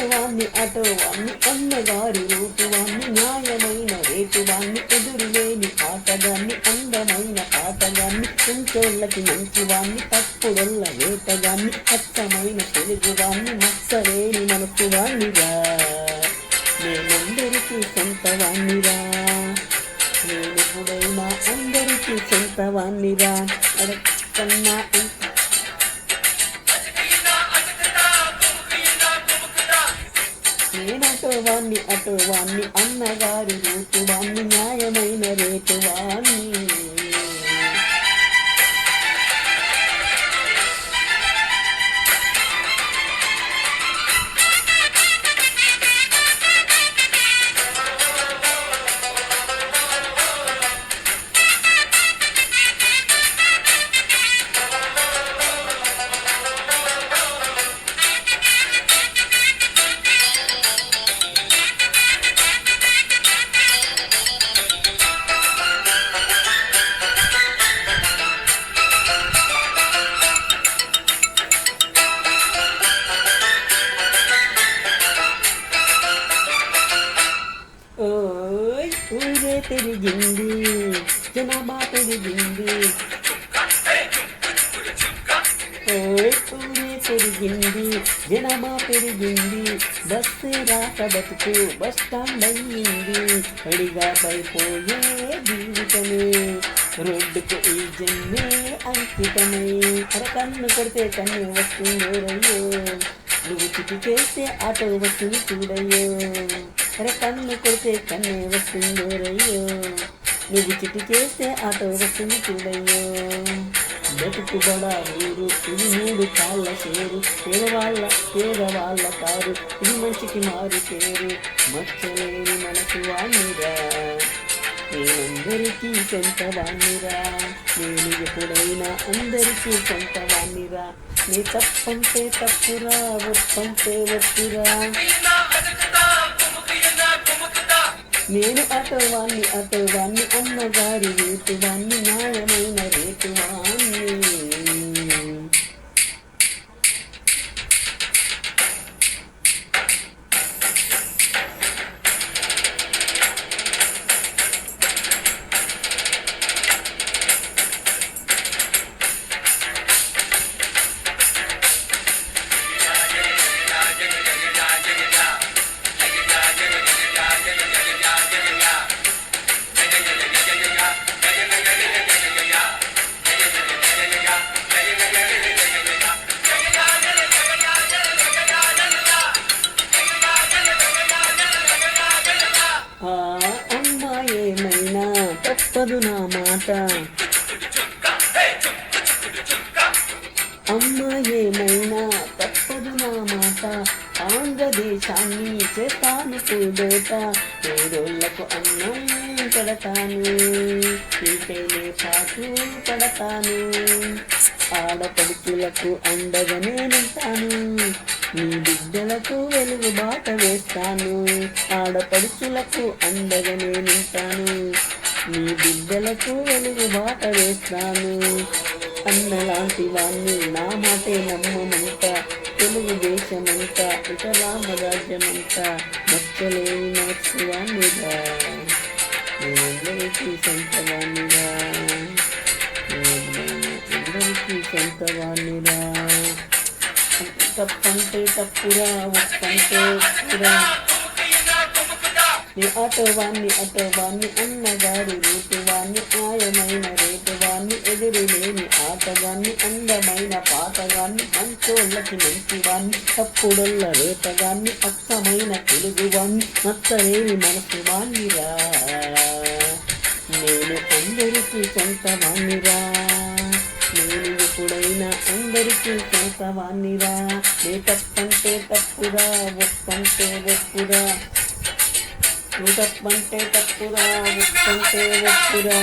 అటోవాన్ని అన్నగారి రూపువాన్ని న్యాయమైన రేటువాన్ని ఎదురులేని ఆటగాన్ని అందమైన పాటగాన్ని కొంచోళ్ళకి మంచివాన్ని తప్పుడొల్ల వేటగాన్ని అచ్చమైన తెలుగువాన్ని మత్సలేని మనసువాన్నిరా నేనందరికీ సొంతవాన్నిరా నేనెప్పుడైనా అందరికీ సొంతవాన్నిరా అడక్కన్నా అటోవాన్ని అన్నగారి రూపువాన్ని న్యాయమైన రేటువాన్ని ఊరే పెరిగింది జనాభా పెరిగింది ఊరే పెరిగింది జనాభా పెరిగింది బస్సు రాక బతుకు బస్ స్టాండ్ అయ్యింది అడిగా పైపోయే జీవితమే రోడ్డుకు ఈ జన్మే అంకితమై కన్ను కొడితే కన్ను వస్తుందో రయ్యో నువ్వు చిటి చేస్తే ఆటో వస్తుంది చూడయ్యో కన్ను కొడితే కన్నే వస్తుందో రయ్యో నువ్వు చిటి చేస్తే ఆటో వస్తుంది చూడయ్యో బతుకు బడా ఊరు ఇది 3 కాళ్ళ చేరు పేదవాళ్ళ కారు ఇది మంచికి మారు పేరు మచ్చలేని మనసు వాణిరా నేనందరికీ సొంతవాణిరా నేను ఎప్పుడైనా అందరికీ సొంతవాణిరా నీ తప్పంటే తప్పురా ఒప్పంటే ఒప్పురా నేను అటోవాన్ని అన్నగారి రేటువాన్ని న్యాయమైన రేటువాన్ని ఏమైనా తప్పదు నా మాట అమ్మ ఏమైనా తప్పదు నా మాట ఆంధ్రదేశాన్ని చేస్తాను కూడోట పేదోళ్లకు అన్నం పెడతాను ఇంకేనే పాటు పడతాను ఆడపడుచులకు అండగా నేనుంటాను నీ బిడ్డలకు వెలుగు బాట వేస్తాను ఆడపడుచులకు అండగా నేనుంటాను నీ బిడ్డలకు వెలుగు బాట వేస్తాను అన్నలాంటి వాణ్ణి నా మాటే నమ్మమంట తెలుగుదేశమంట ఇక రామరాజ్యమంట మచ్చలేని మనస్సువాణిగా నేనందరికీ సొంతవాణిగా అందరికీ సొంతవాణిరా తప్పంటే తప్పురా ఒప్పంటే ఒప్పురా నీ అటోవాన్ని అన్నగారి రూపువాన్ని న్యాయమైన రేటువాన్ని ఎదురులేని ఆటగాన్ని అందమైన పాటగాన్ని మంచోళ్ళకి మంచివాన్ని తప్పుడొల్ల రేటగాన్ని అచ్చమైన తెలుగువాన్ని మచ్చలేని మనసువాన్నిరా నేను అందరికీ సొంతవాన్నిరా నేను ఎప్పుడైనా అందరికీ సొంతవాన్నిరా నీ తప్పంటే తప్పురా ఒప్పంటే ఒప్పురా నువ్వు తప్పంటే తప్పురా ఒప్పంటే ఒప్పురా